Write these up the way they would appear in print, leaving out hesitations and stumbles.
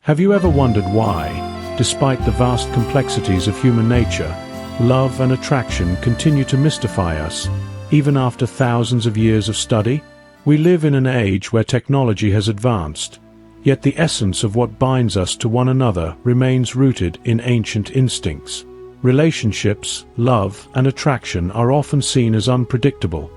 Have you ever wondered why, despite the vast complexities of human nature, love and attraction continue to mystify us, even after thousands of years of study? We live in an age where technology has advanced, yet the essence of what binds us to one another remains rooted in ancient instincts. Relationships, love, and attraction are often seen as unpredictable,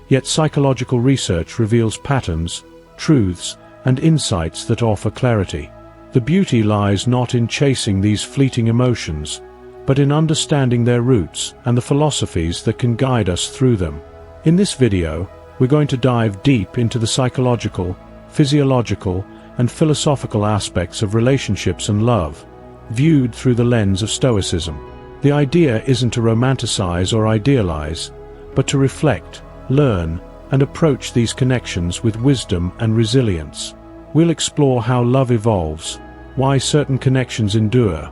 yet psychological research reveals patterns, truths, and insights that offer clarity. The beauty lies not in chasing these fleeting emotions, but in understanding their roots and the philosophies that can guide us through them. In this video, we're going to dive deep into the psychological, physiological, and philosophical aspects of relationships and love, viewed through the lens of Stoicism. The idea isn't to romanticize or idealize, but to reflect, learn, and approach these connections with wisdom and resilience. We'll explore how love evolves, why certain connections endure,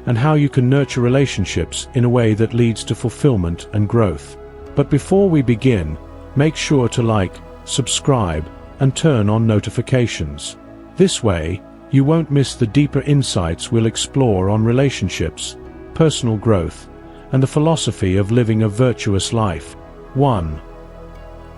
and how you can nurture relationships in a way that leads to fulfillment and growth. But before we begin, make sure to like, subscribe, and turn on notifications. This way, you won't miss the deeper insights we'll explore on relationships, personal growth, and the philosophy of living a virtuous life. 1.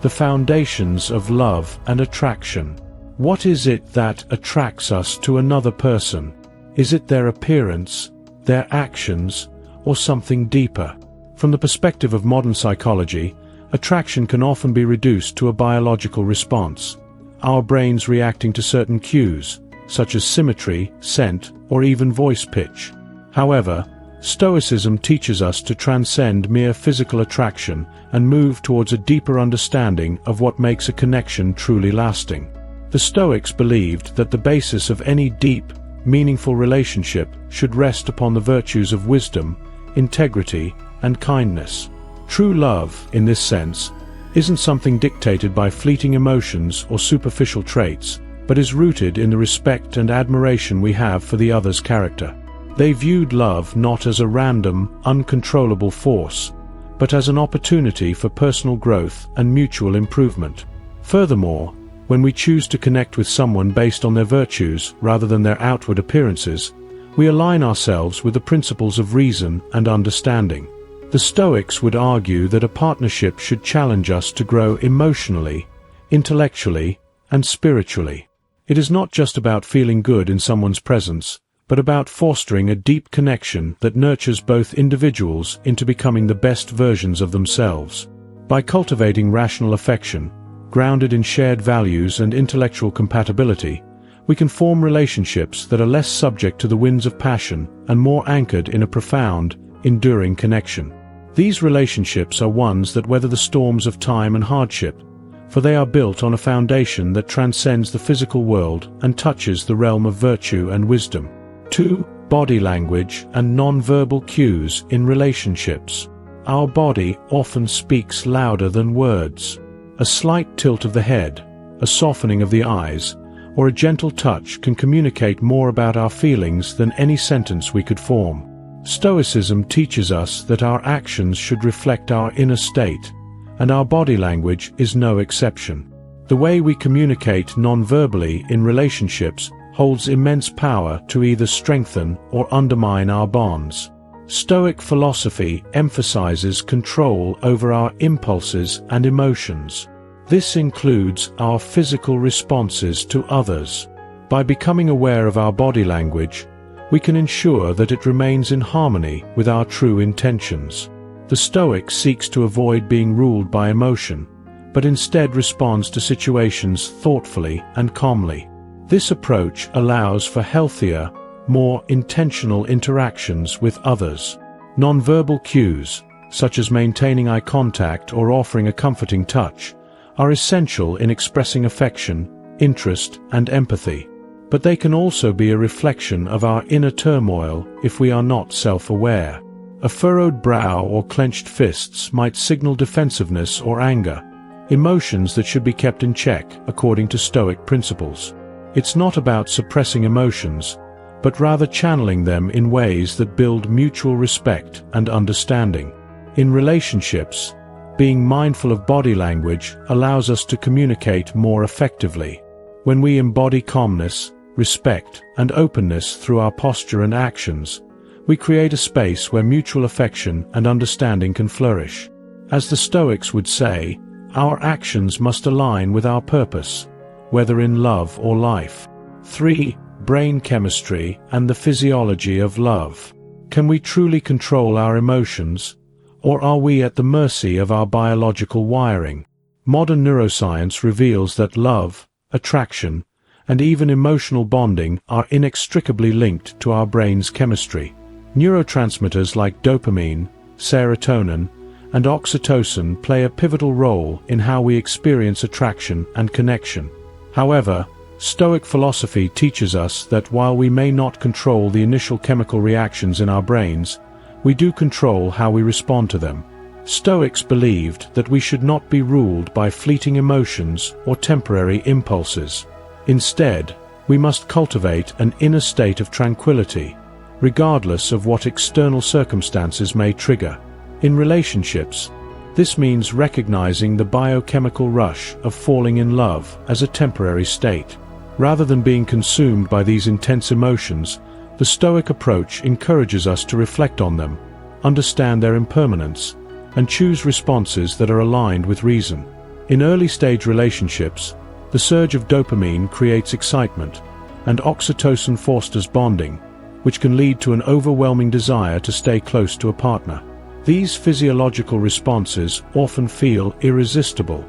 The foundations of love and attraction. What is it that attracts us to another person? Is it their appearance, their actions, or something deeper? From the perspective of modern psychology, attraction can often be reduced to a biological response, our brains reacting to certain cues, such as symmetry, scent, or even voice pitch. However, Stoicism teaches us to transcend mere physical attraction and move towards a deeper understanding of what makes a connection truly lasting. The Stoics believed that the basis of any deep, meaningful relationship should rest upon the virtues of wisdom, integrity, and kindness. True love, in this sense, isn't something dictated by fleeting emotions or superficial traits, but is rooted in the respect and admiration we have for the other's character. They viewed love not as a random, uncontrollable force, but as an opportunity for personal growth and mutual improvement. Furthermore, when we choose to connect with someone based on their virtues rather than their outward appearances, we align ourselves with the principles of reason and understanding. The Stoics would argue that a partnership should challenge us to grow emotionally, intellectually, and spiritually. It is not just about feeling good in someone's presence, but about fostering a deep connection that nurtures both individuals into becoming the best versions of themselves. By cultivating rational affection, grounded in shared values and intellectual compatibility, we can form relationships that are less subject to the winds of passion and more anchored in a profound, enduring connection. These relationships are ones that weather the storms of time and hardship, for they are built on a foundation that transcends the physical world and touches the realm of virtue and wisdom. 2. Body language and non-verbal cues in relationships. Our body often speaks louder than words. A slight tilt of the head, a softening of the eyes, or a gentle touch can communicate more about our feelings than any sentence we could form. Stoicism teaches us that our actions should reflect our inner state, and our body language is no exception. The way we communicate non-verbally in relationships holds immense power to either strengthen or undermine our bonds. Stoic philosophy emphasizes control over our impulses and emotions. This includes our physical responses to others. By becoming aware of our body language, we can ensure that it remains in harmony with our true intentions. The Stoic seeks to avoid being ruled by emotion, but instead responds to situations thoughtfully and calmly. This approach allows for healthier, more intentional interactions with others. Nonverbal cues, such as maintaining eye contact or offering a comforting touch, are essential in expressing affection, interest, and empathy. But they can also be a reflection of our inner turmoil if we are not self-aware. A furrowed brow or clenched fists might signal defensiveness or anger, emotions that should be kept in check according to Stoic principles. It's not about suppressing emotions, but rather channeling them in ways that build mutual respect and understanding. In relationships, being mindful of body language allows us to communicate more effectively. When we embody calmness, respect, and openness through our posture and actions, we create a space where mutual affection and understanding can flourish. As the Stoics would say, our actions must align with our purpose, whether in love or life. 3. Brain chemistry and the physiology of love. Can we truly control our emotions, or are we at the mercy of our biological wiring? Modern neuroscience reveals that love, attraction, and even emotional bonding are inextricably linked to our brain's chemistry. Neurotransmitters like dopamine, serotonin, and oxytocin play a pivotal role in how we experience attraction and connection. However, Stoic philosophy teaches us that while we may not control the initial chemical reactions in our brains, we do control how we respond to them. Stoics believed that we should not be ruled by fleeting emotions or temporary impulses. Instead, we must cultivate an inner state of tranquility, regardless of what external circumstances may trigger. In relationships, this means recognizing the biochemical rush of falling in love as a temporary state. Rather than being consumed by these intense emotions, the Stoic approach encourages us to reflect on them, understand their impermanence, and choose responses that are aligned with reason. In early-stage relationships, the surge of dopamine creates excitement, and oxytocin fosters bonding, which can lead to an overwhelming desire to stay close to a partner. These physiological responses often feel irresistible,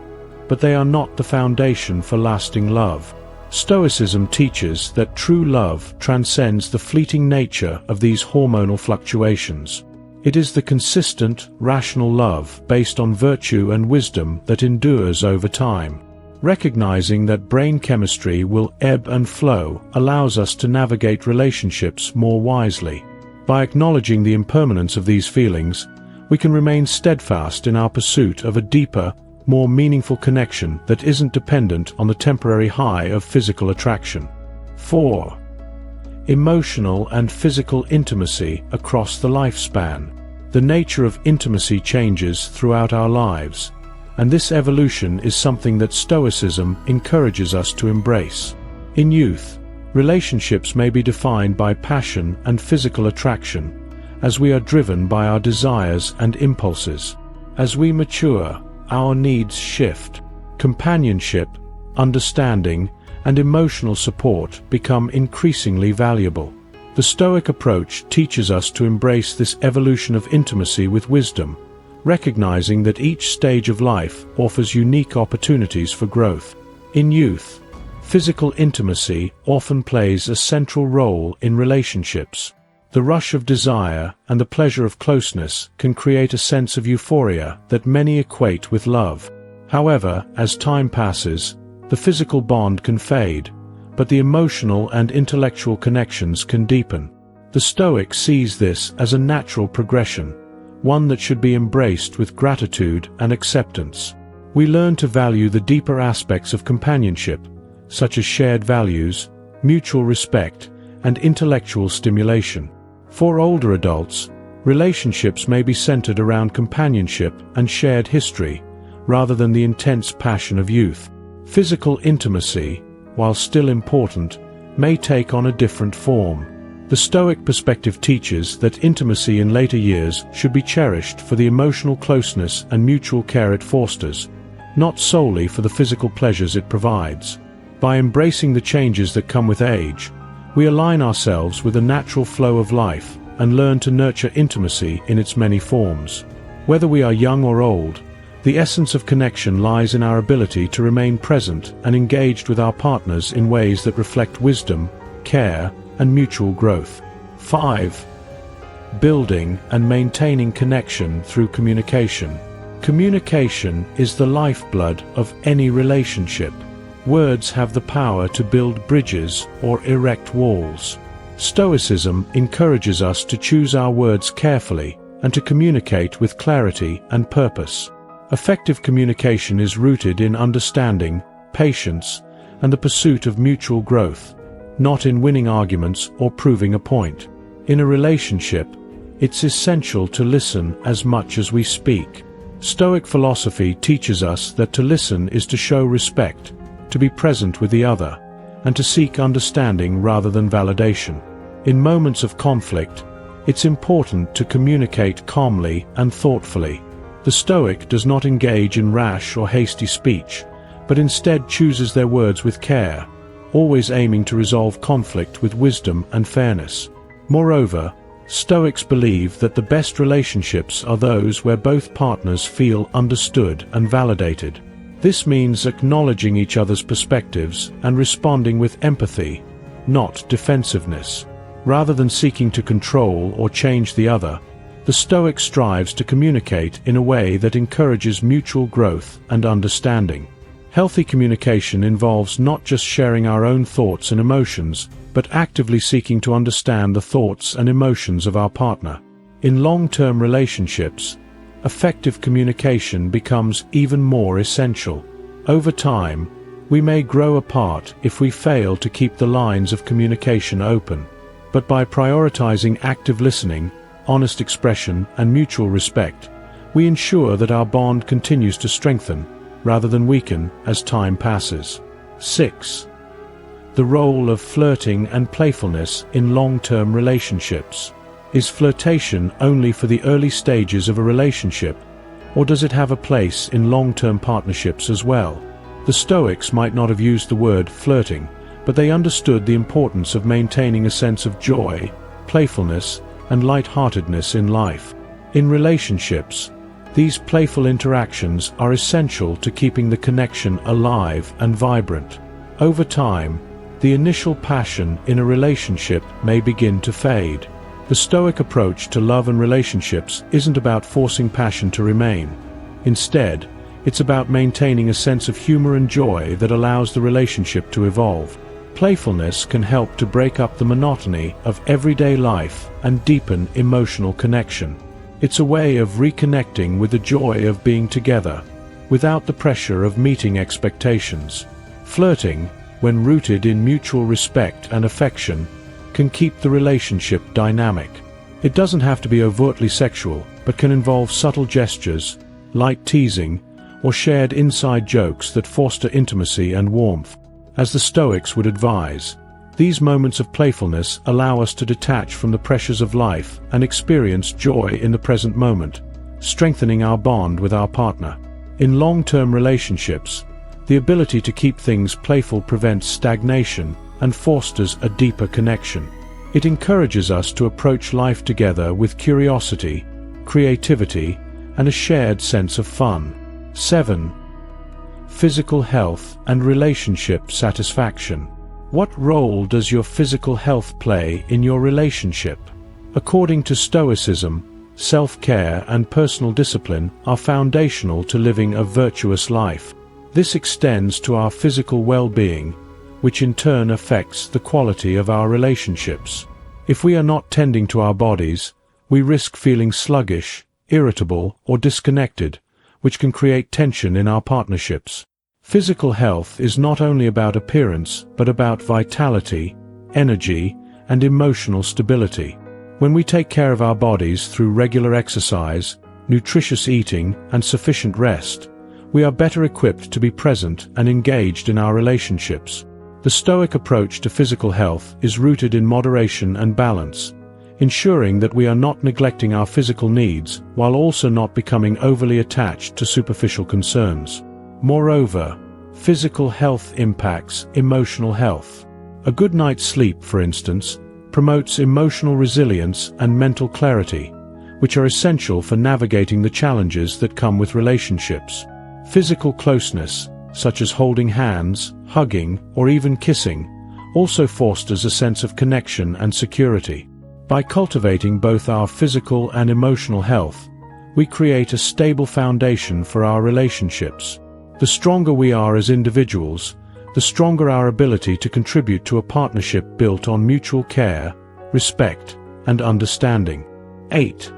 but they are not the foundation for lasting love. Stoicism teaches that true love transcends the fleeting nature of these hormonal fluctuations. It is the consistent, rational love based on virtue and wisdom that endures over time. Recognizing that brain chemistry will ebb and flow allows us to navigate relationships more wisely. By acknowledging the impermanence of these feelings, we can remain steadfast in our pursuit of a deeper, more meaningful connection that isn't dependent on the temporary high of physical attraction. 4. Emotional and physical intimacy across the lifespan. The nature of intimacy changes throughout our lives, and this evolution is something that Stoicism encourages us to embrace. In youth, relationships may be defined by passion and physical attraction, as we are driven by our desires and impulses. As we mature, our needs shift. Companionship, understanding, and emotional support become increasingly valuable. The Stoic approach teaches us to embrace this evolution of intimacy with wisdom, recognizing that each stage of life offers unique opportunities for growth. In youth, physical intimacy often plays a central role in relationships. The rush of desire and the pleasure of closeness can create a sense of euphoria that many equate with love. However, as time passes, the physical bond can fade, but the emotional and intellectual connections can deepen. The Stoic sees this as a natural progression, one that should be embraced with gratitude and acceptance. We learn to value the deeper aspects of companionship, such as shared values, mutual respect, and intellectual stimulation. For older adults, relationships may be centered around companionship and shared history, rather than the intense passion of youth. Physical intimacy, while still important, may take on a different form. The Stoic perspective teaches that intimacy in later years should be cherished for the emotional closeness and mutual care it fosters, not solely for the physical pleasures it provides. By embracing the changes that come with age, we align ourselves with the natural flow of life and learn to nurture intimacy in its many forms. Whether we are young or old, the essence of connection lies in our ability to remain present and engaged with our partners in ways that reflect wisdom, care, and mutual growth. 5. Building and maintaining connection through communication. Communication is the lifeblood of any relationship. Words have the power to build bridges or erect walls. Stoicism encourages us to choose our words carefully and to communicate with clarity and purpose. Effective communication is rooted in understanding, patience, and the pursuit of mutual growth, not in winning arguments or proving a point. In a relationship, it's essential to listen as much as we speak. Stoic philosophy teaches us that to listen is to show respect, to be present with the other, and to seek understanding rather than validation. In moments of conflict, it's important to communicate calmly and thoughtfully. The Stoic does not engage in rash or hasty speech, but instead chooses their words with care, always aiming to resolve conflict with wisdom and fairness. Moreover, Stoics believe that the best relationships are those where both partners feel understood and validated. This means acknowledging each other's perspectives and responding with empathy, not defensiveness. Rather than seeking to control or change the other, the Stoic strives to communicate in a way that encourages mutual growth and understanding. Healthy communication involves not just sharing our own thoughts and emotions, but actively seeking to understand the thoughts and emotions of our partner. In long-term relationships, effective communication becomes even more essential. Over time, we may grow apart if we fail to keep the lines of communication open. But by prioritizing active listening, honest expression, and mutual respect, we ensure that our bond continues to strengthen, rather than weaken, as time passes. 6. The role of flirting and playfulness in long-term relationships. Is flirtation only for the early stages of a relationship, or does it have a place in long-term partnerships as well? The Stoics might not have used the word flirting, but they understood the importance of maintaining a sense of joy, playfulness, and light-heartedness in life. In relationships, these playful interactions are essential to keeping the connection alive and vibrant. Over time, the initial passion in a relationship may begin to fade. The Stoic approach to love and relationships isn't about forcing passion to remain. Instead, it's about maintaining a sense of humor and joy that allows the relationship to evolve. Playfulness can help to break up the monotony of everyday life and deepen emotional connection. It's a way of reconnecting with the joy of being together, without the pressure of meeting expectations. Flirting, when rooted in mutual respect and affection, can keep the relationship dynamic. It doesn't have to be overtly sexual, but can involve subtle gestures, light teasing, or shared inside jokes that foster intimacy and warmth. As the Stoics would advise, these moments of playfulness allow us to detach from the pressures of life and experience joy in the present moment, strengthening our bond with our partner. In long-term relationships, the ability to keep things playful prevents stagnation and fosters a deeper connection. It encourages us to approach life together with curiosity, creativity, and a shared sense of fun. 7. Physical health and relationship satisfaction. What role does your physical health play in your relationship? According to Stoicism, self-care and personal discipline are foundational to living a virtuous life. This extends to our physical well-being, which in turn affects the quality of our relationships. If we are not tending to our bodies, we risk feeling sluggish, irritable, or disconnected, which can create tension in our partnerships. Physical health is not only about appearance, but about vitality, energy, and emotional stability. When we take care of our bodies through regular exercise, nutritious eating, and sufficient rest, we are better equipped to be present and engaged in our relationships. The Stoic approach to physical health is rooted in moderation and balance, ensuring that we are not neglecting our physical needs while also not becoming overly attached to superficial concerns. Moreover, physical health impacts emotional health. A good night's sleep, for instance, promotes emotional resilience and mental clarity, which are essential for navigating the challenges that come with relationships. Physical closeness, such as holding hands, hugging, or even kissing, also fosters a sense of connection and security. By cultivating both our physical and emotional health, we create a stable foundation for our relationships. The stronger we are as individuals, the stronger our ability to contribute to a partnership built on mutual care, respect, and understanding. 8.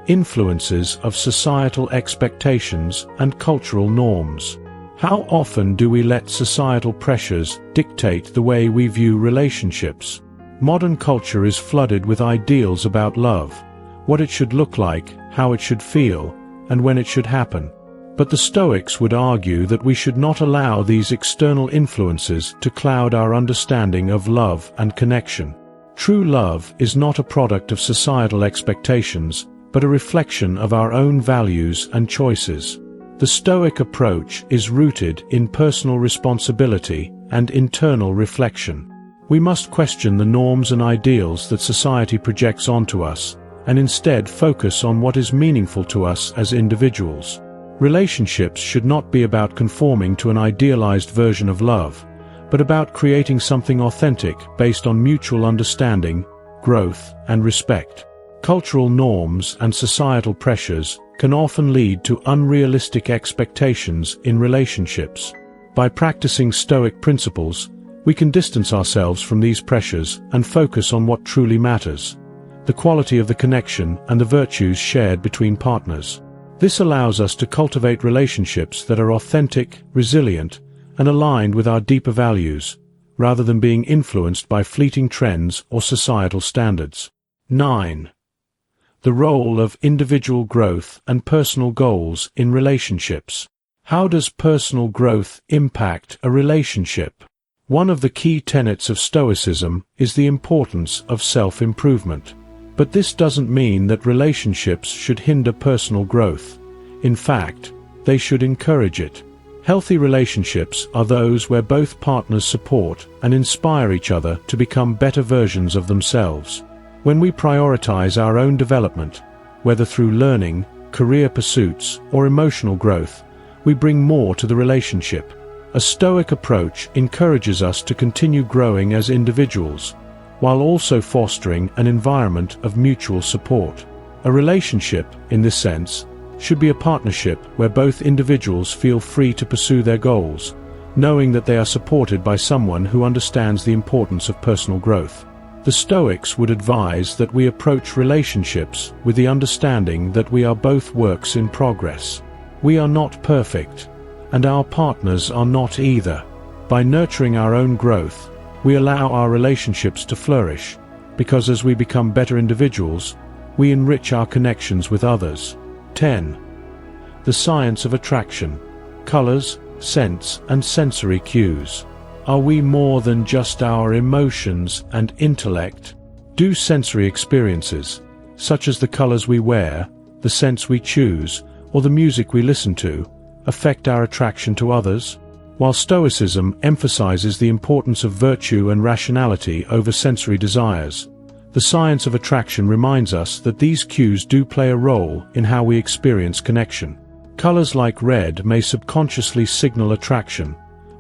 Influences of societal expectations and cultural norms. How often do we let societal pressures dictate the way we view relationships? Modern culture is flooded with ideals about love, what it should look like, how it should feel, and when it should happen. But the Stoics would argue that we should not allow these external influences to cloud our understanding of love and connection. True love is not a product of societal expectations, but a reflection of our own values and choices. The Stoic approach is rooted in personal responsibility and internal reflection. We must question the norms and ideals that society projects onto us, and instead focus on what is meaningful to us as individuals. Relationships should not be about conforming to an idealized version of love, but about creating something authentic based on mutual understanding, growth, and respect. Cultural norms and societal pressures can often lead to unrealistic expectations in relationships. By practicing Stoic principles, we can distance ourselves from these pressures and focus on what truly matters: the quality of the connection and the virtues shared between partners. This allows us to cultivate relationships that are authentic, resilient, and aligned with our deeper values, rather than being influenced by fleeting trends or societal standards. 9. The role of individual growth and personal goals in relationships. How does personal growth impact a relationship? One of the key tenets of Stoicism is the importance of self-improvement. But this doesn't mean that relationships should hinder personal growth. In fact, they should encourage it. Healthy relationships are those where both partners support and inspire each other to become better versions of themselves. When we prioritize our own development, whether through learning, career pursuits, or emotional growth, we bring more to the relationship. A Stoic approach encourages us to continue growing as individuals, while also fostering an environment of mutual support. A relationship, in this sense, should be a partnership where both individuals feel free to pursue their goals, knowing that they are supported by someone who understands the importance of personal growth. The Stoics would advise that we approach relationships with the understanding that we are both works in progress. We are not perfect, and our partners are not either. By nurturing our own growth, we allow our relationships to flourish, because as we become better individuals, we enrich our connections with others. 10. The science of attraction. Colors, scents, and sensory cues. Are we more than just our emotions and intellect? Do sensory experiences, such as the colors we wear, the scents we choose, or the music we listen to, affect our attraction to others? While Stoicism emphasizes the importance of virtue and rationality over sensory desires, the science of attraction reminds us that these cues do play a role in how we experience connection. Colors like red may subconsciously signal attraction,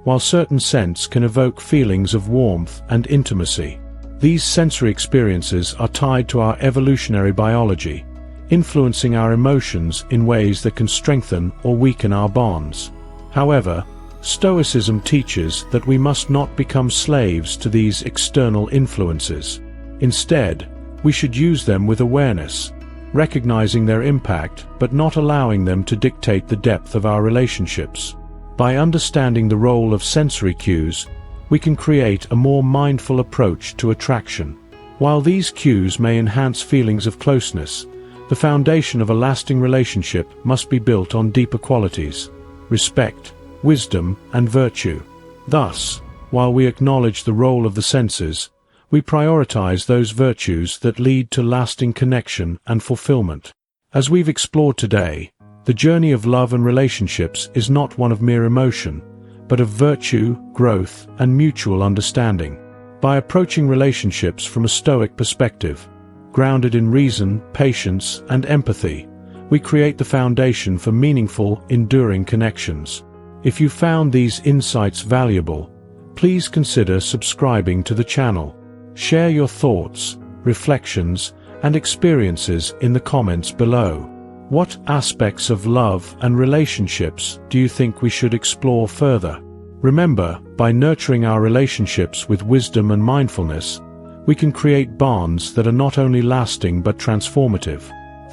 while certain scents can evoke feelings of warmth and intimacy. These sensory experiences are tied to our evolutionary biology, influencing our emotions in ways that can strengthen or weaken our bonds. However, Stoicism teaches that we must not become slaves to these external influences. Instead, we should use them with awareness, recognizing their impact but not allowing them to dictate the depth of our relationships. By understanding the role of sensory cues, we can create a more mindful approach to attraction. While these cues may enhance feelings of closeness, the foundation of a lasting relationship must be built on deeper qualities: respect, wisdom, and virtue. Thus, while we acknowledge the role of the senses, we prioritize those virtues that lead to lasting connection and fulfillment. As we've explored today, the journey of love and relationships is not one of mere emotion, but of virtue, growth, and mutual understanding. By approaching relationships from a Stoic perspective, grounded in reason, patience, and empathy, we create the foundation for meaningful, enduring connections. If you found these insights valuable, please consider subscribing to the channel. Share your thoughts, reflections, and experiences in the comments below. What aspects of love and relationships do you think we should explore further? Remember, by nurturing our relationships with wisdom and mindfulness, we can create bonds that are not only lasting but transformative.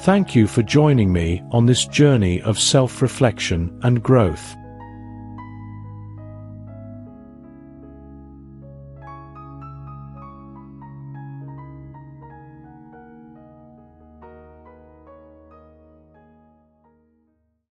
Thank you for joining me on this journey of self-reflection and growth.